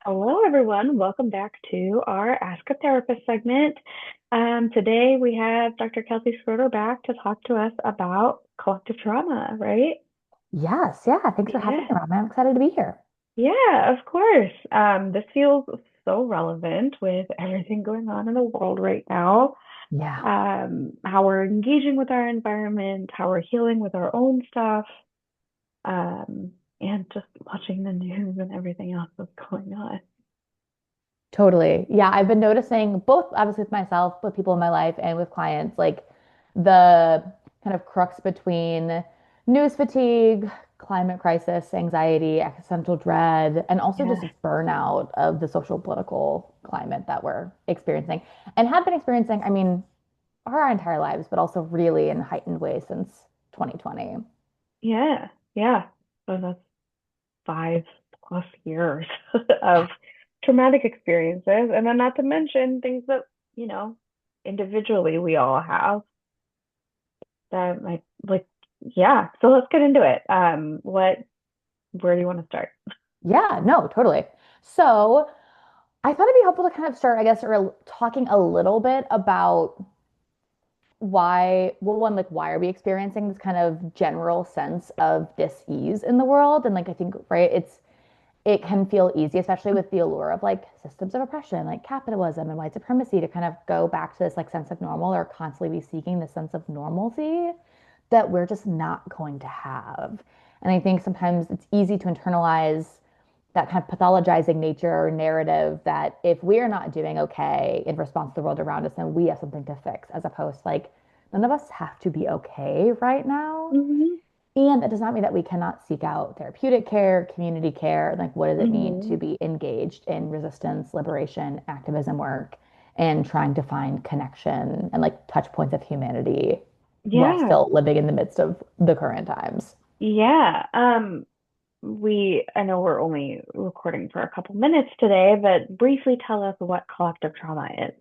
Hello, everyone. Welcome back to our Ask a Therapist segment. Today we have Dr. Kelsey Schroeder back to talk to us about collective trauma, right? Yes, yeah. Thanks for having Yeah, me, Ramya. I'm excited to be here. yeah, of course. This feels so relevant with everything going on in the world right now. Yeah, How we're engaging with our environment, how we're healing with our own stuff, and just watching the news and everything else that's going on. totally. Yeah, I've been noticing both obviously with myself, with people in my life, and with clients, like the kind of crux between news fatigue, climate crisis, anxiety, existential dread, and also just Yeah, burnout of the social political climate that we're experiencing and have been experiencing, our entire lives, but also really in heightened ways since 2020. yeah, yeah. So that's 5+ years of traumatic experiences. And then not to mention things that, you know, individually we all have that might like, yeah. So let's get into it. Where do you want to start? Yeah, no, totally. So I thought it'd be helpful to kind of start, I guess, or talking a little bit about well, one, like why are we experiencing this kind of general sense of dis-ease in the world? And like I think, right, it can feel easy, especially with the allure of like systems of oppression, like capitalism and white supremacy, to kind of go back to this like sense of normal or constantly be seeking this sense of normalcy that we're just not going to have. And I think sometimes it's easy to internalize that kind of pathologizing nature or narrative that if we're not doing okay in response to the world around us, then we have something to fix, as opposed to like, none of us have to be okay right now. Hmm. And that does not mean that we cannot seek out therapeutic care, community care. Like, what does it mean to Hmm. be engaged in resistance, liberation, activism work, and trying to find connection and like touch points of humanity while Yeah, still living in the midst of the current times? yeah. I know we're only recording for a couple minutes today, but briefly tell us what collective trauma is.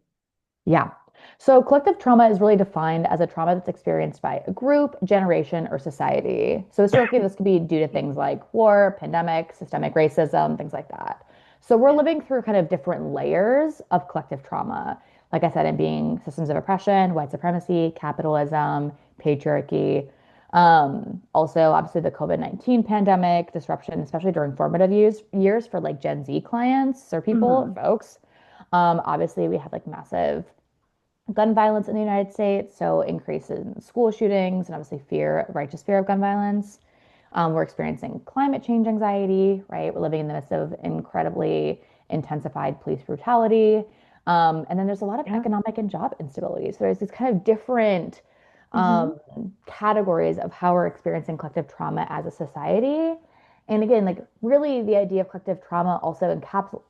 Yeah. So collective trauma is really defined as a trauma that's experienced by a group, generation, or society. So historically, this could be due to things like war, pandemic, systemic racism, things like that. So we're Yeah. living through kind of different layers of collective trauma. Like I said, in being systems of oppression, white supremacy, capitalism, patriarchy. Also, obviously, the COVID-19 pandemic disruption, especially during formative years for like Gen Z clients or people, Hmm. folks. Obviously, we had like massive gun violence in the United States, so increase in school shootings and obviously righteous fear of gun violence. We're experiencing climate change anxiety, right? We're living in the midst of incredibly intensified police brutality. And then there's a lot of Yeah. economic and job instability. So there's these kind of different Hmm. um, categories of how we're experiencing collective trauma as a society. And again, like really the idea of collective trauma also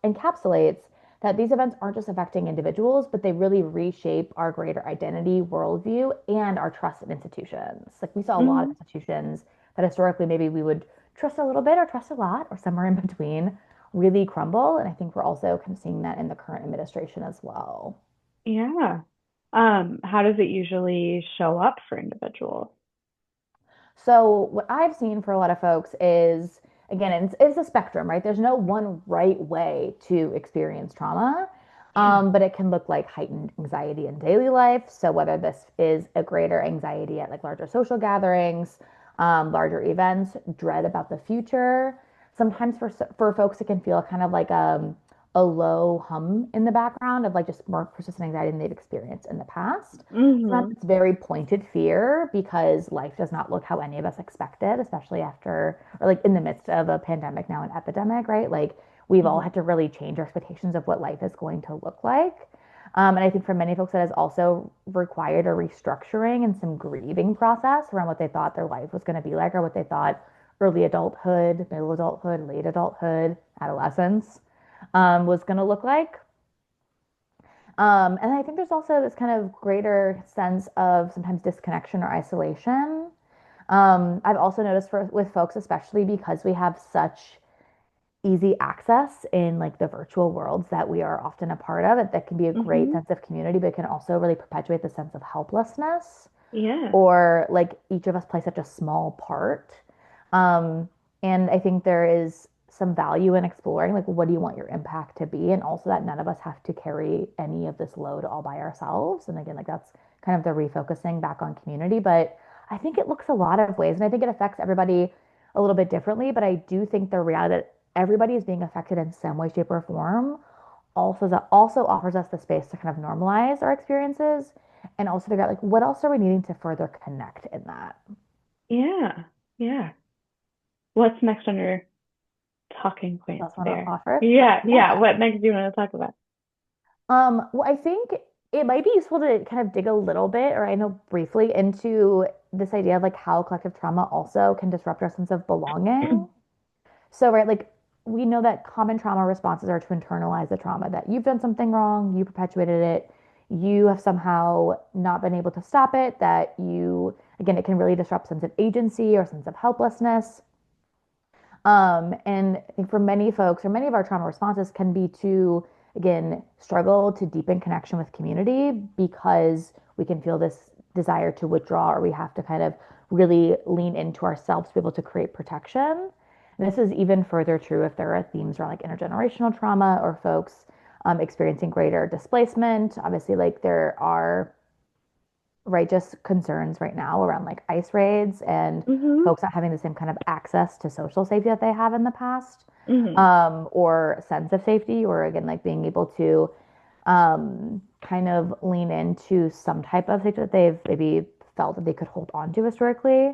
encapsulates that these events aren't just affecting individuals, but they really reshape our greater identity, worldview, and our trust in institutions. Like we saw a lot of Hmm. institutions that historically maybe we would trust a little bit or trust a lot or somewhere in between really crumble. And I think we're also kind of seeing that in the current administration as well. Yeah. How does it usually show up for individuals? So what I've seen for a lot of folks is, again, it's a spectrum, right? There's no one right way to experience trauma, Yeah. but it can look like heightened anxiety in daily life. So whether this is a greater anxiety at like larger social gatherings, larger events, dread about the future. Sometimes for folks, it can feel kind of like a low hum in the background of like just more persistent anxiety than they've experienced in the past. Sometimes Hmm. it's very pointed fear because life does not look how any of us expected, especially after or like in the midst of a pandemic, now an epidemic, right? Like we've all Hmm. had to really change our expectations of what life is going to look like. And I think for many folks, that has also required a restructuring and some grieving process around what they thought their life was going to be like, or what they thought early adulthood, middle adulthood, late adulthood, adolescence was going to look like. And I think there's also this kind of greater sense of sometimes disconnection or isolation. I've also noticed with folks, especially because we have such easy access in like the virtual worlds that we are often a part of, that can be a great Hmm. sense of community, but it can also really perpetuate the sense of helplessness Yeah. or like each of us play such a small part. Um, and I think there is some value in exploring like what do you want your impact to be, and also that none of us have to carry any of this load all by ourselves. And again, like that's kind of the refocusing back on community. But I think it looks a lot of ways, and I think it affects everybody a little bit differently. But I do think the reality that everybody is being affected in some way, shape, or form also offers us the space to kind of normalize our experiences and also figure out like what else are we needing to further connect in that. Yeah. Yeah. What's next on your talking points Else want to there? offer? Yeah. Yeah. Yeah. What next do you want to talk about? Well, I think it might be useful to kind of dig a little bit, or I know briefly, into this idea of like how collective trauma also can disrupt our sense of belonging. So, right, like we know that common trauma responses are to internalize the trauma that you've done something wrong, you perpetuated it, you have somehow not been able to stop it, that you, again, it can really disrupt sense of agency or sense of helplessness. And I think for many folks, or many of our trauma responses can be to, again, struggle to deepen connection with community because we can feel this desire to withdraw, or we have to kind of really lean into ourselves to be able to create protection. And this is even further true if there are themes around like intergenerational trauma or folks experiencing greater displacement. Obviously, like there are righteous concerns right now around like ICE raids and Mm-hmm. folks not having the same kind of access to social safety that they have in the past, Mm-hmm. or sense of safety, or again, like being able to kind of lean into some type of safety that they've maybe felt that they could hold on to historically.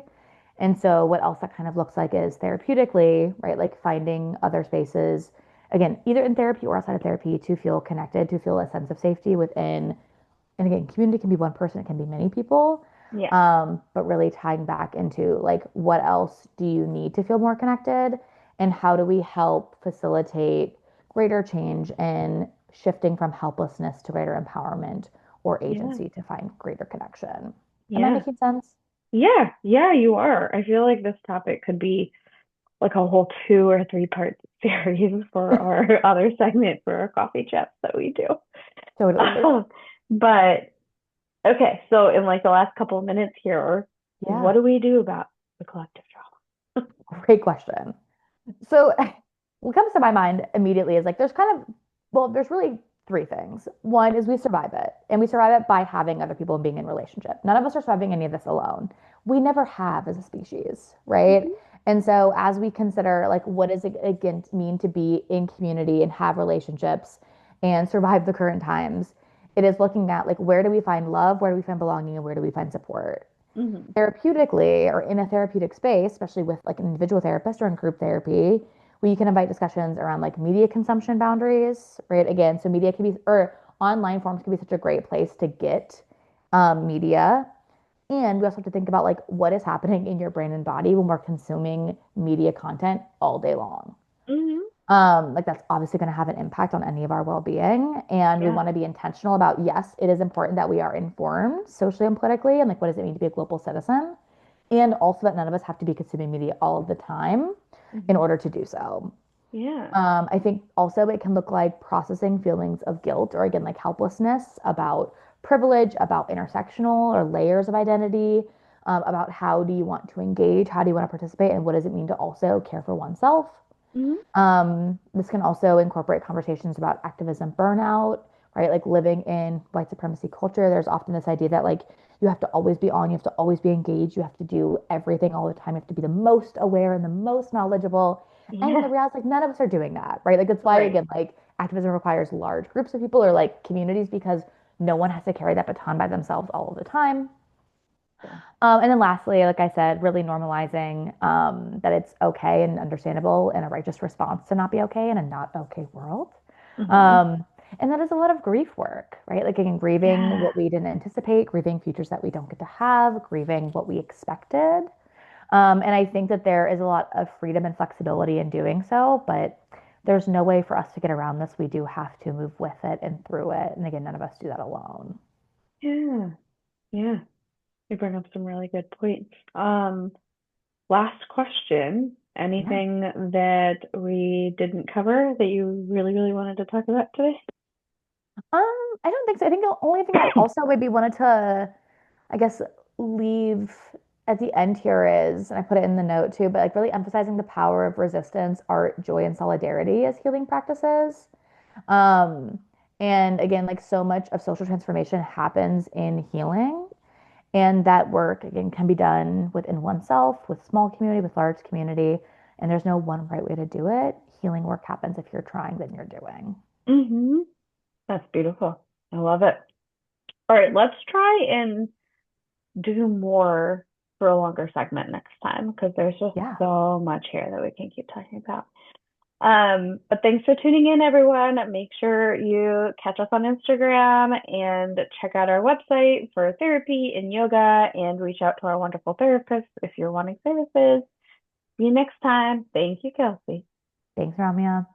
And so, what else that kind of looks like is therapeutically, right? Like finding other spaces, again, either in therapy or outside of therapy, to feel connected, to feel a sense of safety within, and again, community can be one person, it can be many people. Yeah. But really tying back into like what else do you need to feel more connected, and how do we help facilitate greater change and shifting from helplessness to greater empowerment or Yeah. agency to find greater connection. Am I Yeah. making sense? Yeah. Yeah, you are. I feel like this topic could be like a whole 2 or 3 part series for our other segment for our coffee chats that we do. Totally. But okay, so in like the last couple of minutes here, what Yeah, do we do about the collective trauma? great question. So, what comes to my mind immediately is like there's kind of, well, there's really three things. One is we survive it, and we survive it by having other people and being in relationship. None of us are surviving any of this alone. We never have as a species, right? Mm-hmm. And so, as we consider like what does it again mean to be in community and have relationships and survive the current times, it is looking at like where do we find love, where do we find belonging, and where do we find support Mm-hmm. therapeutically or in a therapeutic space, especially with like an individual therapist or in group therapy, we can invite discussions around like media consumption boundaries, right? Again, so media can be, or online forms can be such a great place to get media. And we also have to think about like what is happening in your brain and body when we're consuming media content all day long. Mm-hmm. Like that's obviously going to have an impact on any of our well-being. And we Yeah. want to be intentional about, yes, it is important that we are informed socially and politically, and like what does it mean to be a global citizen? And also that none of us have to be consuming media all of the time in Mm-hmm. order to do so. Yeah. I think also it can look like processing feelings of guilt or again, like helplessness about privilege, about intersectional or layers of identity, about how do you want to engage, how do you want to participate, and what does it mean to also care for oneself. Mm-hmm. This can also incorporate conversations about activism burnout, right? Like living in white supremacy culture, there's often this idea that like you have to always be on, you have to always be engaged, you have to do everything all the time, you have to be the most aware and the most knowledgeable. And the Yeah. reality is like none of us are doing that, right? Like that's why Right. again, like activism requires large groups of people or like communities because no one has to carry that baton by themselves all of the time. Yeah. And then lastly, like I said, really normalizing that it's okay and understandable and a righteous response to not be okay in a not okay world. Mm-hmm. Um, and that is a lot of grief work, right? Like again, grieving Yeah. what we didn't anticipate, grieving futures that we don't get to have, grieving what we expected. And I think that there is a lot of freedom and flexibility in doing so, but there's no way for us to get around this. We do have to move with it and through it. And again, none of us do that alone. Yeah. Yeah. You bring up some really good points. Last question. Yeah. Anything that we didn't cover that you really, really wanted to talk about today? I don't think so. I think the only thing I also maybe wanted to, I guess, leave at the end here is, and I put it in the note too, but like really emphasizing the power of resistance, art, joy, and solidarity as healing practices. Um, and again, like so much of social transformation happens in healing. And that work, again, can be done within oneself, with small community, with large community. And there's no one right way to do it. Healing work happens if you're trying, then you're doing. Hmm. That's beautiful. I love it. All right, let's try and do more for a longer segment next time because there's just Yeah. so much here that we can keep talking about. But thanks for tuning in, everyone. Make sure you catch us on Instagram and check out our website for therapy and yoga and reach out to our wonderful therapists if you're wanting services. See you next time. Thank you, Kelsey. Thanks, Ramya.